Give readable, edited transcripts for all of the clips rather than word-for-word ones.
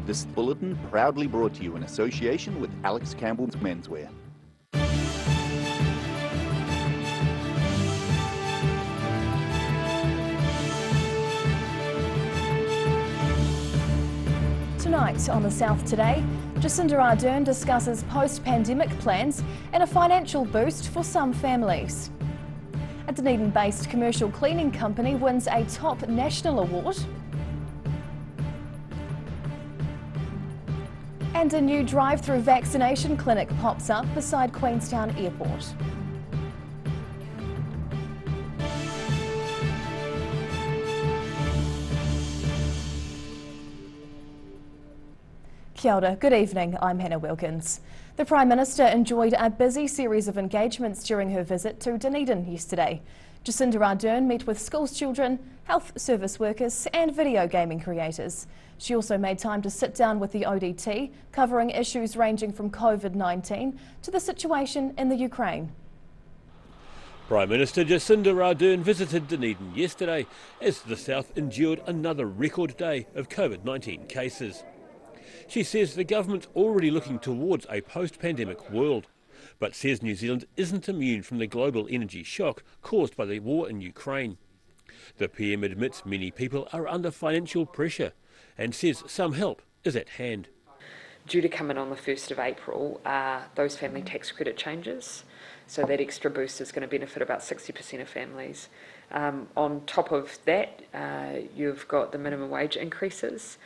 This bulletin proudly brought to you in association with Alex Campbell's Menswear. Tonight on The South Today, Jacinda Ardern discusses post-pandemic plans and a financial boost for some families. A Dunedin-based commercial cleaning company wins a top national award. And a new drive-through vaccination clinic pops up beside Queenstown Airport. Kia ora, good evening, I'm Hannah Wilkins. The Prime Minister enjoyed a busy series of engagements during her visit to Dunedin yesterday. Jacinda Ardern met with schools children, health service workers and video gaming creators. She also made time to sit down with the ODT, covering issues ranging from COVID-19 to the situation in the Ukraine. Prime Minister Jacinda Ardern visited Dunedin yesterday as the South endured another record day of COVID-19 cases. She says the government's already looking towards a post-pandemic world, but says New Zealand isn't immune from the global energy shock caused by the war in Ukraine. The PM admits many people are under financial pressure and says some help is at hand. Due to come in on the 1st of April are those family tax credit changes, so that extra boost is going to benefit about 60% of families. On top of that, you've got the minimum wage increases.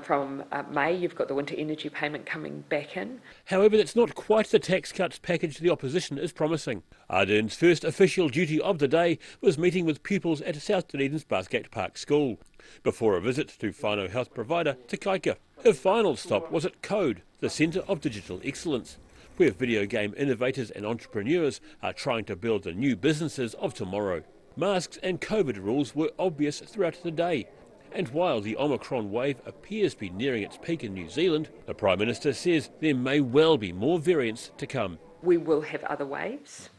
From May, you've got the winter energy payment coming back in. However, that's not quite the tax cuts package the opposition is promising. Ardern's first official duty of the day was meeting with pupils at South Dunedin's Bathgate Park School, before a visit to whānau health provider Te Kaika. Her final stop was at Code, the Centre of Digital Excellence, where video game innovators and entrepreneurs are trying to build the new businesses of tomorrow. Masks and COVID rules were obvious throughout the day. And while the Omicron wave appears to be nearing its peak in New Zealand, the Prime Minister says there may well be more variants to come. We will have other waves.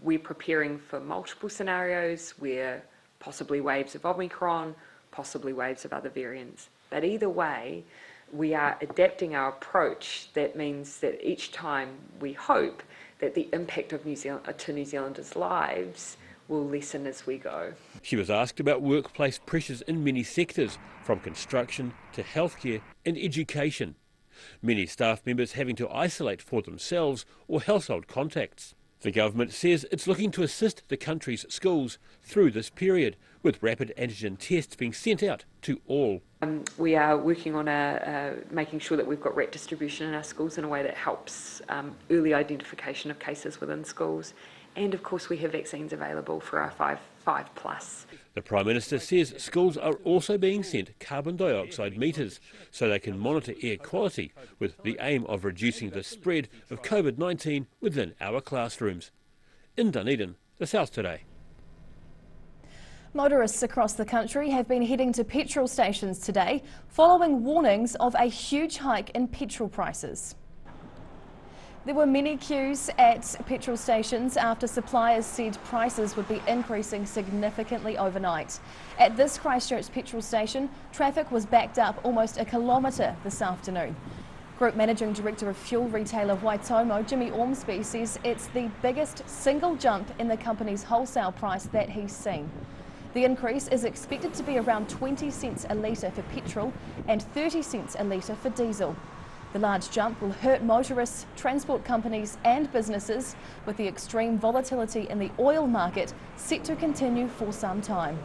We're preparing for multiple scenarios where possibly waves of Omicron, possibly waves of other variants. But either way, we are adapting our approach. That means that each time we hope that the impact of New Zealanders' lives will lessen as we go. She was asked about workplace pressures in many sectors, from construction to healthcare and education. Many staff members having to isolate for themselves or household contacts. The government says it's looking to assist the country's schools through this period, with rapid antigen tests being sent out to all. We are working on making sure that we've got rat distribution in our schools in a way that helps early identification of cases within schools. And of course we have vaccines available for our 5+. The Prime Minister says schools are also being sent carbon dioxide meters so they can monitor air quality, with the aim of reducing the spread of COVID-19 within our classrooms. In Dunedin, The South Today. Motorists across the country have been heading to petrol stations today following warnings of a huge hike in petrol prices. There were many queues at petrol stations after suppliers said prices would be increasing significantly overnight. At this Christchurch petrol station, traffic was backed up almost a kilometre this afternoon. Group Managing Director of fuel retailer Waitomo, Jimmy Ormsby, says it's the biggest single jump in the company's wholesale price that he's seen. The increase is expected to be around 20 cents a litre for petrol and 30 cents a litre for diesel. The large jump will hurt motorists, transport companies and businesses, with the extreme volatility in the oil market set to continue for some time.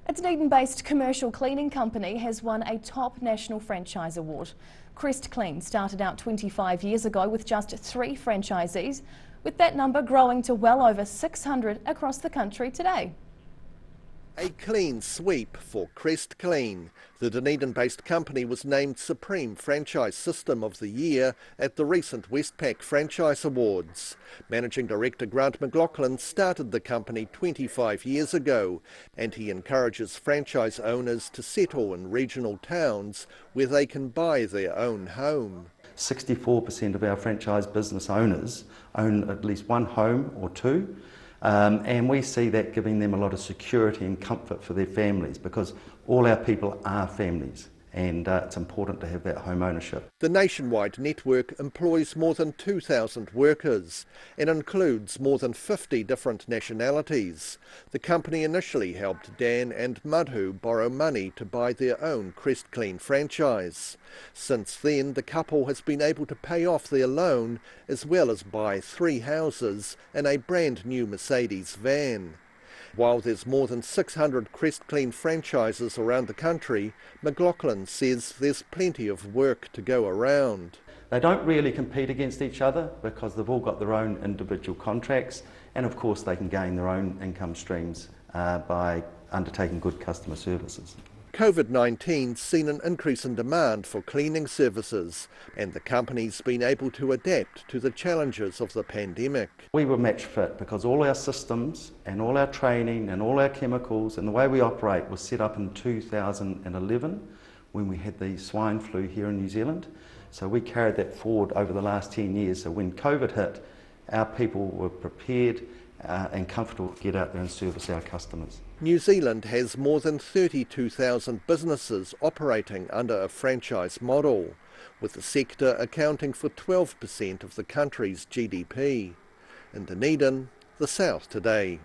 A Dunedin-based commercial cleaning company has won a top national franchise award. Crest Clean started out 25 years ago with just 3 franchisees, with that number growing to well over 600 across the country today. A clean sweep for Crest Clean. The Dunedin-based company was named Supreme Franchise System of the Year at the recent Westpac Franchise Awards. Managing Director Grant McLaughlin started the company 25 years ago, and he encourages franchise owners to settle in regional towns where they can buy their own home. 64% of our franchise business owners own at least one home or two. And we see that giving them a lot of security and comfort for their families, because All our people are families, and it's important to have that home ownership. The nationwide network employs more than 2,000 workers and includes more than 50 different nationalities. The company initially helped Dan and Madhu borrow money to buy their own Crest Clean franchise. Since then, the couple has been able to pay off their loan as well as buy 3 houses and a brand new Mercedes van. While there's more than 600 Crest Clean franchises around the country, McLaughlin says there's plenty of work to go around. They don't really compete against each other because they've all got their own individual contracts, and of course they can gain their own income streams by undertaking good customer services. COVID-19's seen an increase in demand for cleaning services, and the company's been able to adapt to the challenges of the pandemic. We were match fit because all our systems and all our training and all our chemicals and the way we operate was set up in 2011 when we had the swine flu here in New Zealand. So we carried that forward over the last 10 years. So when COVID hit, our people were prepared and comfortable to get out there and service our customers. New Zealand has more than 32,000 businesses operating under a franchise model, with the sector accounting for 12% of the country's GDP. In Dunedin, the South Today.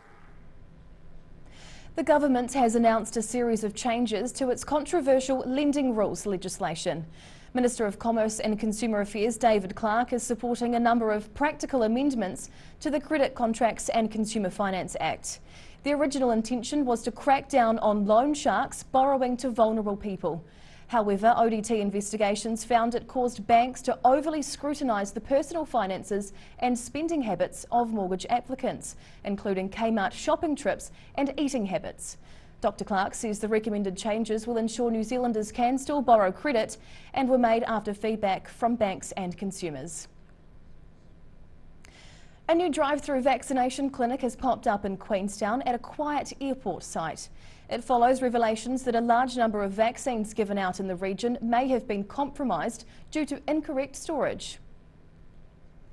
The government has announced a series of changes to its controversial lending rules legislation. Minister of Commerce and Consumer Affairs David Clark is supporting a number of practical amendments to the Credit Contracts and Consumer Finance Act. The original intention was to crack down on loan sharks borrowing to vulnerable people. However, ODT investigations found it caused banks to overly scrutinise the personal finances and spending habits of mortgage applicants, including Kmart shopping trips and eating habits. Dr Clark says the recommended changes will ensure New Zealanders can still borrow credit and were made after feedback from banks and consumers. A new drive-through vaccination clinic has popped up in Queenstown at a quiet airport site. It follows revelations that a large number of vaccines given out in the region may have been compromised due to incorrect storage.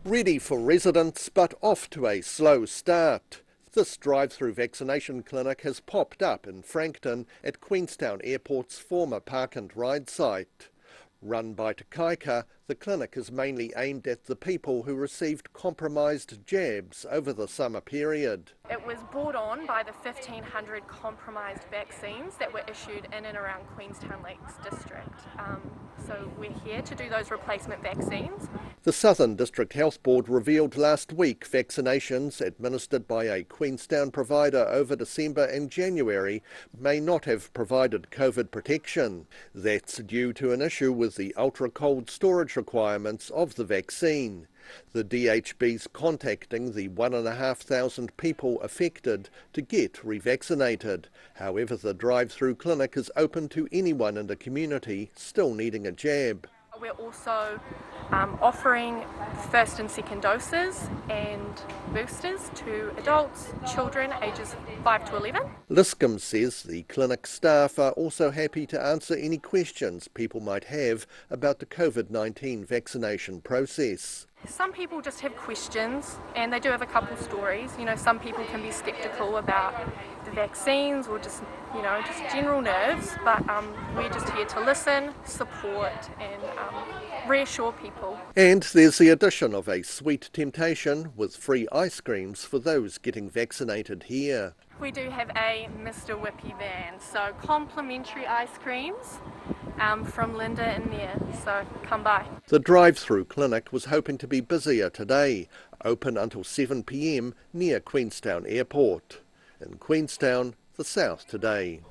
Ready for residents, but off to a slow start. This drive-through vaccination clinic has popped up in Frankton at Queenstown Airport's former park and ride site. Run by Te Kaika, the clinic is mainly aimed at the people who received compromised jabs over the summer period. It was brought on by the 1,500 compromised vaccines that were issued in and around Queenstown Lakes District. So we're here to do those replacement vaccines. The Southern District Health Board revealed last week vaccinations administered by a Queenstown provider over December and January may not have provided COVID protection. That's due to an issue with the ultra-cold storage requirements of the vaccine. The DHB's contacting the 1,500 people affected to get revaccinated. However, the drive-through clinic is open to anyone in the community still needing a jab. We're also offering first and second doses and boosters to adults, children ages 5 to 11. Liscombe says the clinic staff are also happy to answer any questions people might have about the COVID-19 vaccination process. Some people just have questions, and they do have a couple stories. You know, some people can be sceptical about the vaccines or just general nerves, but we're just here to listen, support and reassure people. And there's the addition of a sweet temptation with free ice creams for those getting vaccinated here. We do have a Mr. Whippy van, so complimentary ice creams from Linda in there, so come by. The drive-through clinic was hoping to be busier today, open until 7 p.m. near Queenstown Airport. In Queenstown, the South Today.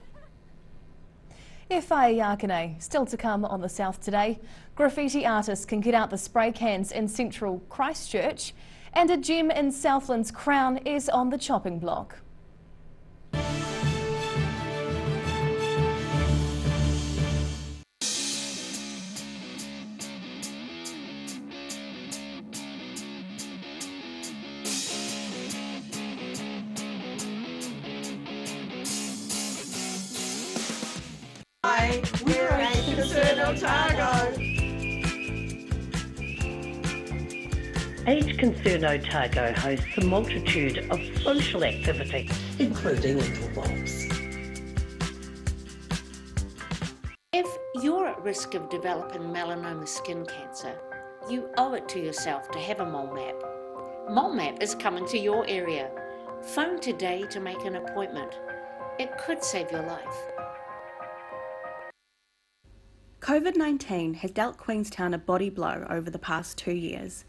Whai Yakane, still to come on the South Today. Graffiti artists can get out the spray cans in central Christchurch, and a gem in Southland's Crown is on the chopping block. We're a concern Otago. Age Concern Otago hosts a multitude of social activities, Including interwalks. at risk of developing melanoma skin cancer, you owe it to yourself to have a mole map. Mole map is coming to your area. Phone today to make an appointment. It could save your life. COVID-19 has dealt Queenstown a body blow over the past 2 years,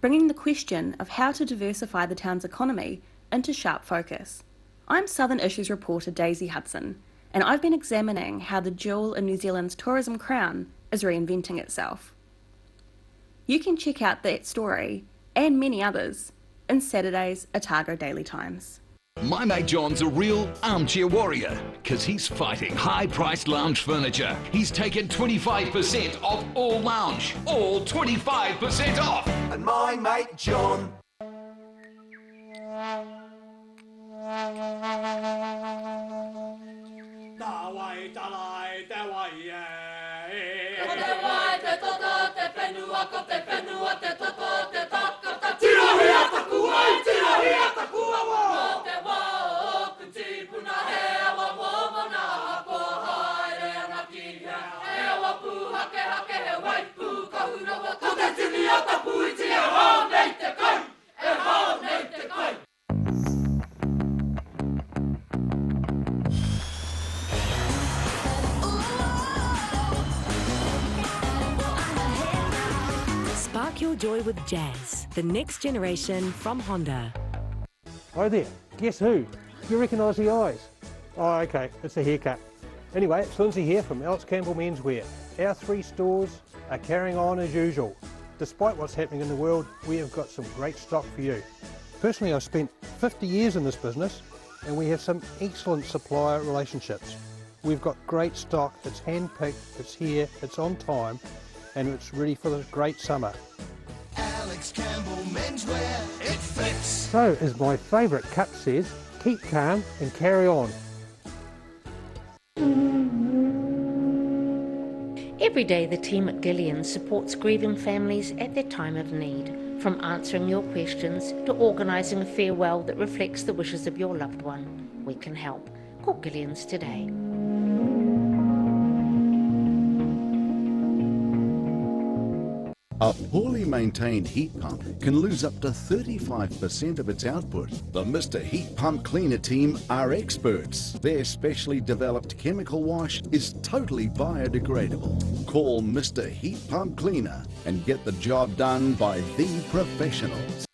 bringing the question of how to diversify the town's economy into sharp focus. I'm Southern Issues reporter Daisy Hudson, and I've been examining how the jewel in New Zealand's tourism crown is reinventing itself. You can check out that story, and many others, in Saturday's Otago Daily Times. My mate John's a real armchair warrior, because he's fighting high-priced lounge furniture. He's taken 25% off all lounge, all 25% off. And my mate John. Spark your joy with jazz, the next generation from Honda. Hi there, guess who? Do you recognise the eyes? Oh, okay, it's a haircut. Anyway, it's Lindsay here from Campbell's Menswear. Our 3 stores are carrying on as usual. Despite what's happening in the world, we have got some great stock for you. Personally, I've spent 50 years in this business and we have some excellent supplier relationships. We've got great stock, it's hand-picked, it's here, it's on time, and it's ready for this great summer. Alex Campbell Menswear, it fits. So, as my favourite cut says, keep calm and carry on. Every day the team at Gillian supports grieving families at their time of need, from answering your questions to organising a farewell that reflects the wishes of your loved one. We can help. Call Gillian's today. A poorly maintained heat pump can lose up to 35% of its output. The Mr. Heat Pump Cleaner team are experts. Their specially developed chemical wash is totally biodegradable. Call Mr. Heat Pump Cleaner and get the job done by the professionals.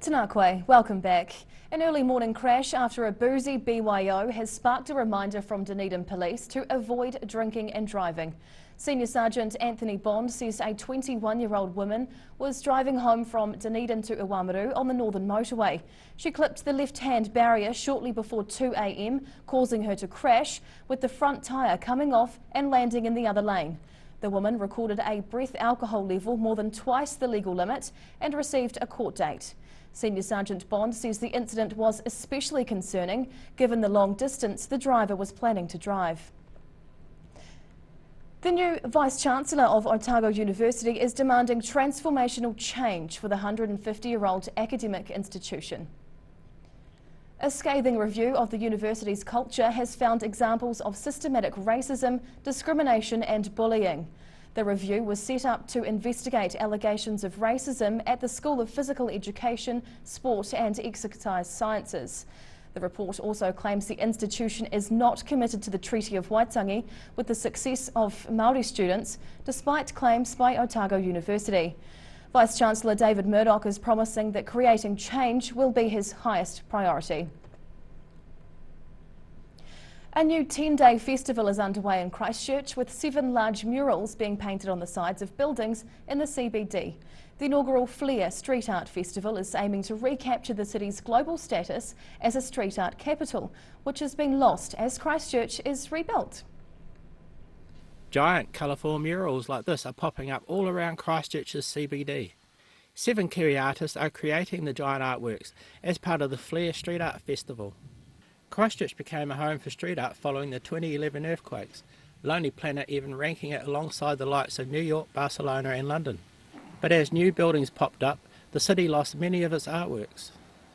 Tanakwe, welcome back. An early morning crash after a boozy BYO has sparked a reminder from Dunedin Police to avoid drinking and driving. Senior Sergeant Anthony Bond says a 21-year-old woman was driving home from Dunedin to Iwamaru on the Northern Motorway. She clipped the left-hand barrier shortly before 2 a.m, causing her to crash, with the front tyre coming off and landing in the other lane. The woman recorded a breath alcohol level more than twice the legal limit and received a court date. Senior Sergeant Bond says the incident was especially concerning given the long distance the driver was planning to drive. The new Vice-Chancellor of Otago University is demanding transformational change for the 150-year-old academic institution. A scathing review of the university's culture has found examples of systematic racism, discrimination and bullying. The review was set up to investigate allegations of racism at the School of Physical Education, Sport and Exercise Sciences. The report also claims the institution is not committed to the Treaty of Waitangi with the success of Māori students, despite claims by Otago University. Vice-Chancellor David Murdoch is promising that creating change will be his highest priority. A new 10-day festival is underway in Christchurch with 7 large murals being painted on the sides of buildings in the CBD. The inaugural Flair Street Art Festival is aiming to recapture the city's global status as a street art capital, which has been lost as Christchurch is rebuilt. Giant colourful murals like this are popping up all around Christchurch's CBD. 7 Kiwi artists are creating the giant artworks as part of the Flair Street Art Festival. Christchurch became a home for street art following the 2011 earthquakes, Lonely Planet even ranking it alongside the likes of New York, Barcelona and London. But as new buildings popped up, the city lost many of its artworks.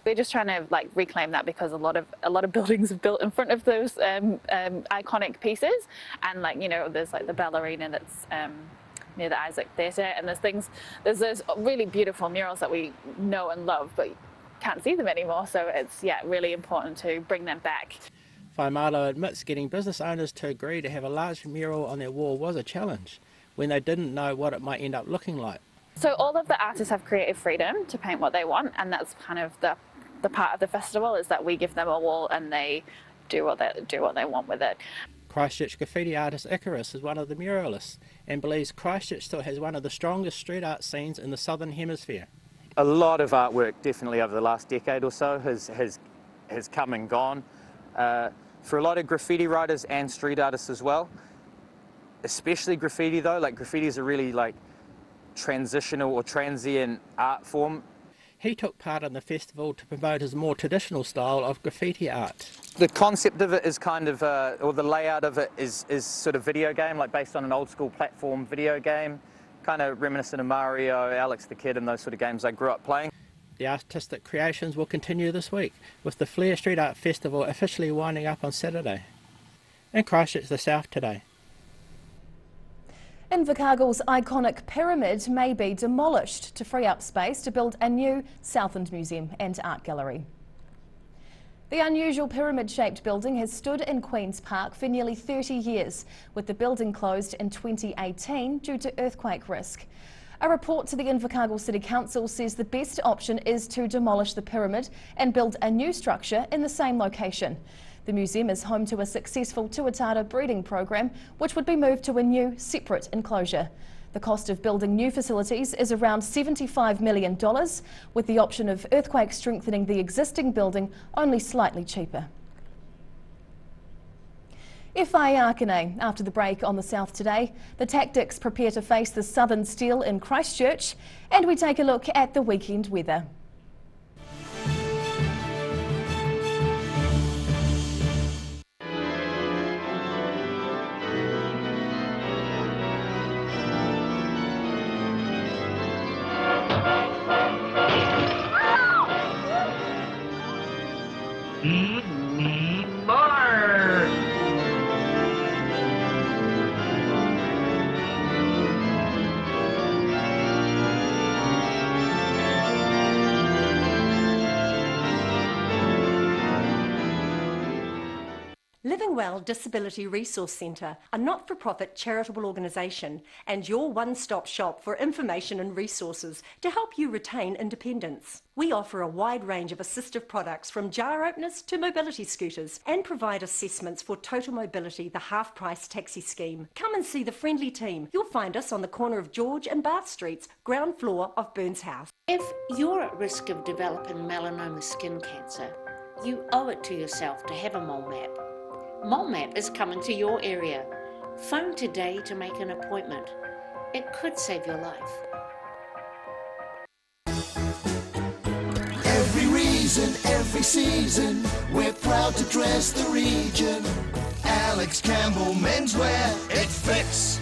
We're just trying to reclaim that because a lot of buildings are built in front of those iconic pieces, and there's the ballerina that's near the Isaac Theatre, and there's those really beautiful murals that we know and love, but can't see them anymore, so it's really important to bring them back. Whaimalo admits getting business owners to agree to have a large mural on their wall was a challenge when they didn't know what it might end up looking like. So all of the artists have creative freedom to paint what they want, and that's kind of the part of the festival, is that we give them a wall and they do what they want with it. Christchurch graffiti artist Icarus is one of the muralists and believes Christchurch still has one of the strongest street art scenes in the Southern Hemisphere. A lot of artwork definitely over the last decade or so has come and gone. For a lot of graffiti writers and street artists as well, especially graffiti though, graffiti is a really transitional or transient art form. He took part in the festival to promote his more traditional style of graffiti art. The concept of it is or the layout of it is sort of video game, based on an old school platform video game, kind of reminiscent of Mario, Alex the Kid and those sort of games I grew up playing. The artistic creations will continue this week, with the Flair Street Art Festival officially winding up on Saturday. In Christchurch, the South today. Invercargill's iconic pyramid may be demolished to free up space to build a new Southend Museum and Art Gallery. The unusual pyramid-shaped building has stood in Queen's Park for nearly 30 years, with the building closed in 2018 due to earthquake risk. A report to the Invercargill City Council says the best option is to demolish the pyramid and build a new structure in the same location. The museum is home to a successful tuatara breeding program, which would be moved to a new, separate enclosure. The cost of building new facilities is around $75 million, with the option of earthquake strengthening the existing building only slightly cheaper. FI Arkane, after the break on the South today, the Tactics prepare to face the Southern Steel in Christchurch, and we take a look at the weekend weather. Living Well Disability Resource Centre, a not-for-profit charitable organisation and your one-stop shop for information and resources to help you retain independence. We offer a wide range of assistive products from jar openers to mobility scooters and provide assessments for Total Mobility, the half-price taxi scheme. Come and see the friendly team. You'll find us on the corner of George and Bath Streets, ground floor of Burns House. If you're at risk of developing melanoma skin cancer, you owe it to yourself to have a mole map. Mole Map is coming to your area. Phone today to make an appointment. It could save your life. Every reason, every season, we're proud to dress the region. Alex Campbell Menswear, it fits.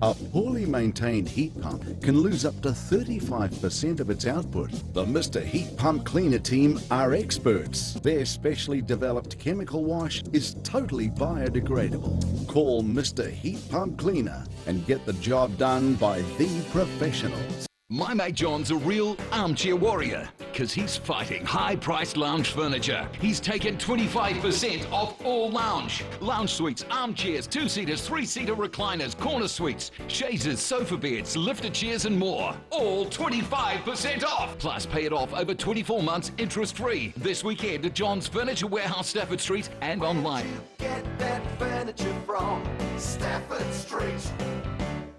A poorly maintained heat pump can lose up to 35% of its output. The Mr. Heat Pump Cleaner team are experts. Their specially developed chemical wash is totally biodegradable. Call Mr. Heat Pump Cleaner and get the job done by the professionals. My mate John's a real armchair warrior, because he's fighting high-priced lounge furniture. He's taken 25% off all lounge. Lounge suites, armchairs, two-seaters, three-seater recliners, corner suites, chaises, sofa beds, lifted chairs and more. All 25% off. Plus pay it off over 24 months interest-free. This weekend at John's Furniture Warehouse, Stafford Street and online. Get that furniture from Stafford Street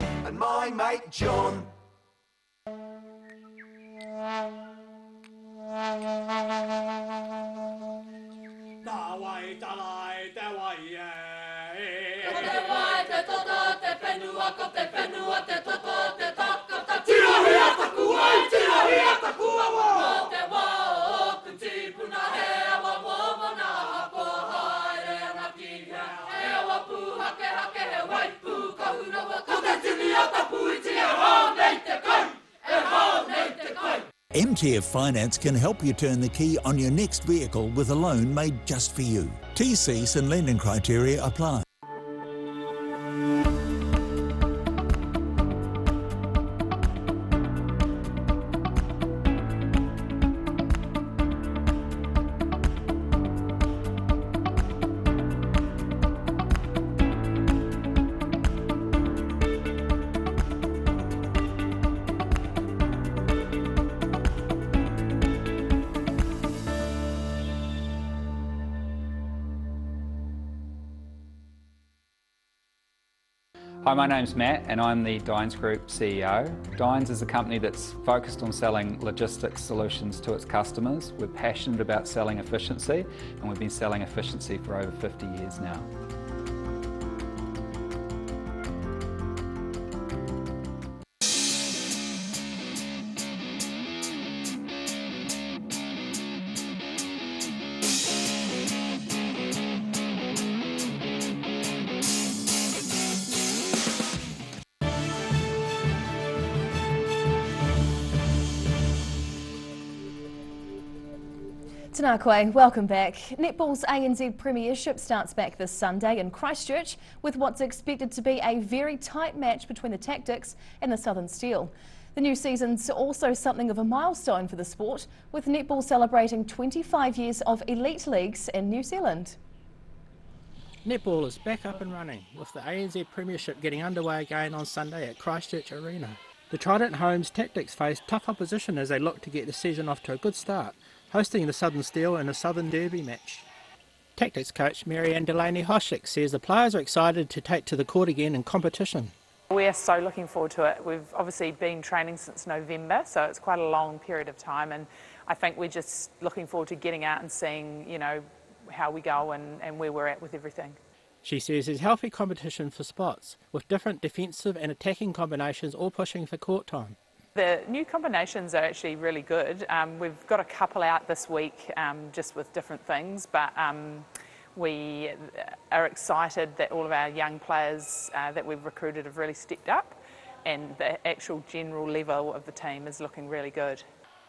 and my mate John. MTF Finance can help you turn the key on your next vehicle with a loan made just for you. TCs and lending criteria apply. Hi, my name's Matt and I'm the Dines Group CEO. Dines is a company that's focused on selling logistics solutions to its customers. We're passionate about selling efficiency and we've been selling efficiency for over 50 years now. Tēnā koe, welcome back. Netball's ANZ Premiership starts back this Sunday in Christchurch with what's expected to be a very tight match between the Tactics and the Southern Steel. The new season's also something of a milestone for the sport, with netball celebrating 25 years of elite leagues in New Zealand. Netball is back up and running, with the ANZ Premiership getting underway again on Sunday at Christchurch Arena. The Trident Homes Tactics face tough opposition as they look to get the season off to a good start, hosting the Southern Steel in a Southern Derby match. Tactics coach Mary-Anne Delaney-Hoshik says the players are excited to take to the court again in competition. We are so looking forward to it. We've obviously been training since November, so it's quite a long period of time, and I think we're just looking forward to getting out and seeing, you know, how we go and where we're at with everything. She says there's healthy competition for spots, with different defensive and attacking combinations all pushing for court time. The new combinations are actually really good. We've got a couple out this week just with different things, but we are excited that all of our young players that we've recruited have really stepped up, and the actual general level of the team is looking really good.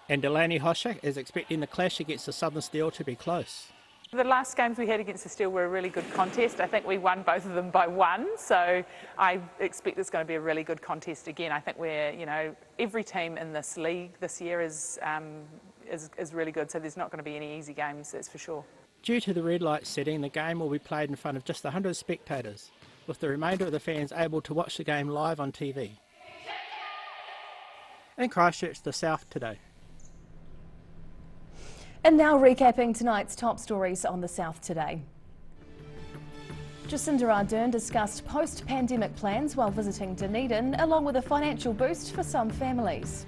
And Delaney-Hoshik is expecting the clash against the Southern Steel to be close. The last games we had against the Steel were a really good contest. I think we won both of them by 1, so I expect it's going to be a really good contest again. I think we're, you know, every team in this league this year is really good, so there's not going to be any easy games, that's for sure. Due to the red light setting, the game will be played in front of just 100 spectators, with the remainder of the fans able to watch the game live on TV. In Christchurch, the South today. And now recapping tonight's top stories on the South today. Jacinda Ardern discussed post-pandemic plans while visiting Dunedin, along with a financial boost for some families.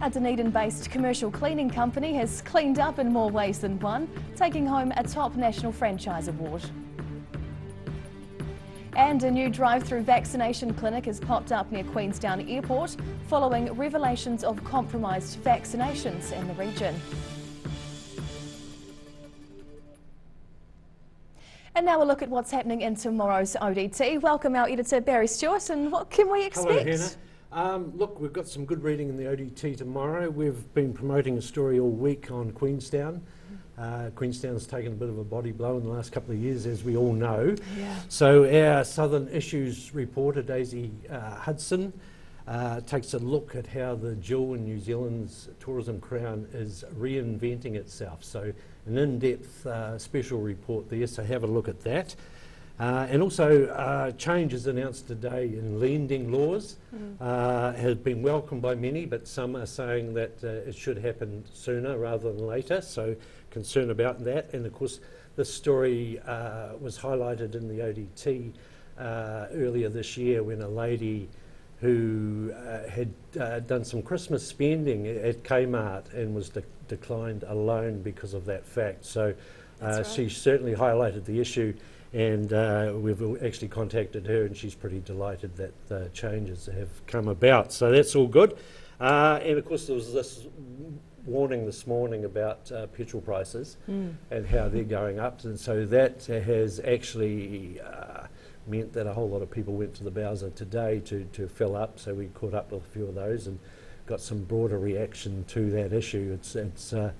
A Dunedin-based commercial cleaning company has cleaned up in more ways than one, taking home a top national franchise award. And a new drive-through vaccination clinic has popped up near Queenstown Airport following revelations of compromised vaccinations in the region. And now a look at what's happening in tomorrow's ODT. Welcome our editor Barry Stewart, and what can we expect? Hello, Hannah. Look, we've got some good reading in the ODT tomorrow. We've been promoting a story all week on Queenstown. Queenstown's taken a bit of a body blow in the last couple of years, as we all know. Yeah. So our Southern Issues reporter, Daisy Hudson, takes a look at how the jewel in New Zealand's tourism crown is reinventing itself. So an in-depth special report there, so have a look at that. And also changes announced today in lending laws have been welcomed by many, but some are saying that it should happen sooner rather than later, so concern about that. And of course this story was highlighted in the ODT earlier this year when a lady who had done some Christmas spending at Kmart and was declined a loan because of that fact. So she certainly highlighted the issue, and we've actually contacted her, and she's pretty delighted that the changes have come about. So that's all good. And of course there was this warning this morning about petrol prices and how they're going up, and so that has actually meant that a whole lot of people went to the Bowser today to fill up, so we caught up with a few of those and got some broader reaction to that issue. It's a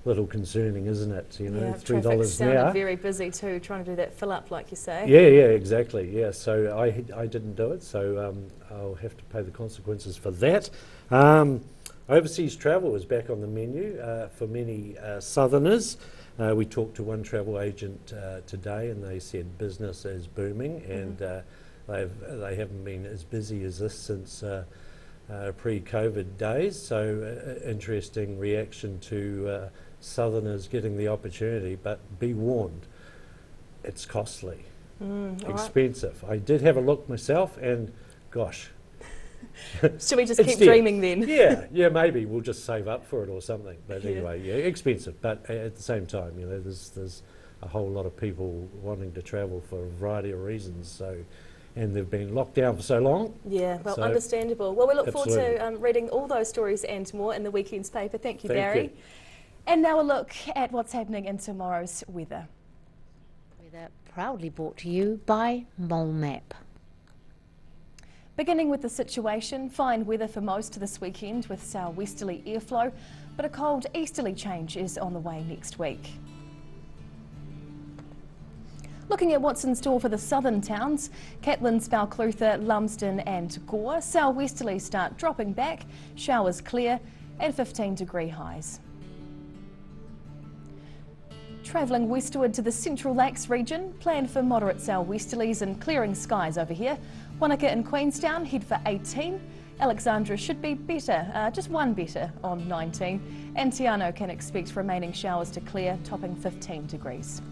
little concerning, isn't it? You know, yeah, $3 traffic sounded now. very busy too, trying to do that fill up like you say. Yeah, exactly. Yeah, so I didn't do it, so I'll have to pay the consequences for that. Overseas travel is back on the menu for many Southerners. We talked to one travel agent today, and they said business is booming, and they haven't been as busy as this since pre-COVID days. So interesting reaction to Southerners getting the opportunity, but be warned, it's costly, expensive. I did have a look myself, and gosh. Should we just keep dreaming then? Yeah, maybe we'll just save up for it or something. But anyway, yeah, expensive. But at the same time, you know, there's a whole lot of people wanting to travel for a variety of reasons. So, and they've been locked down for so long. Yeah, well, so understandable. Well, we look forward absolutely. to reading all those stories and more in the weekend's paper. Thank you, Thank Barry. you. And now a look at what's happening in tomorrow's weather. Weather proudly brought to you by Mole Map. Beginning with the situation, fine weather for most of this weekend with southwesterly airflow, but a cold easterly change is on the way next week. Looking at what's in store for the southern towns, Catlins, Balclutha, Lumsden and Gore, southwesterlies start dropping back, showers clear and 15-degree highs. Travelling westward to the Central Lakes region, plan for moderate southwesterlies and clearing skies over here. Wanaka and Queenstown head for 18. Alexandra should be better, just one better on 19. And Tiano can expect remaining showers to clear, topping 15 degrees.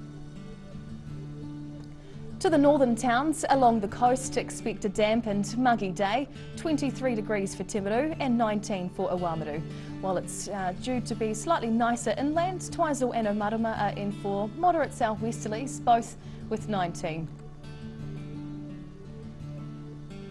To the northern towns along the coast, expect a damp and muggy day, 23 degrees for Timaru and 19 for Oamaru. While it's due to be slightly nicer inland, Twizel and Omarama are in for moderate southwesterlies, both with 19.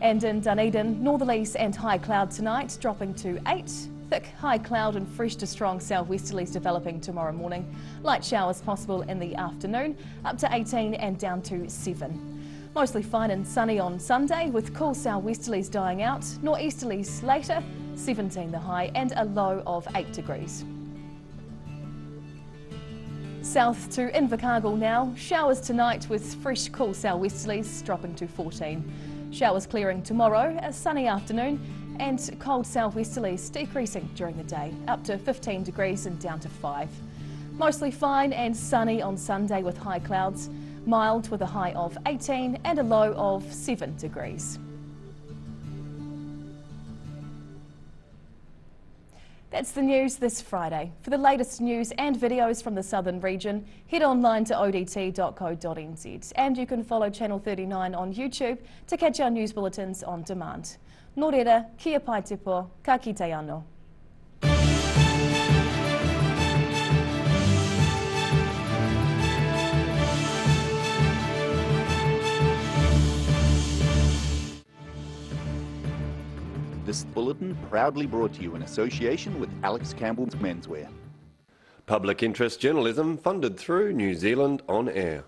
And in Dunedin, northerlies and high cloud tonight, dropping to 8. Thick high cloud and fresh to strong southwesterlies developing tomorrow morning. Light showers possible in the afternoon, up to 18 and down to 7. Mostly fine and sunny on Sunday with cool southwesterlies dying out. Northeasterlies later, 17 the high and a low of 8 degrees. South to Invercargill now. Showers tonight with fresh cool southwesterlies dropping to 14. Showers clearing tomorrow, a sunny afternoon and cold southwesterlies decreasing during the day, up to 15 degrees and down to 5. Mostly fine and sunny on Sunday with high clouds, mild with a high of 18 and a low of 7 degrees. That's the news this Friday. For the latest news and videos from the southern region, head online to odt.co.nz and you can follow Channel 39 on YouTube to catch our news bulletins on demand. Nō reira, kia pai te po, ka kite anō. This bulletin proudly brought to you in association with Alex Campbell's Menswear. Public interest journalism funded through New Zealand On Air.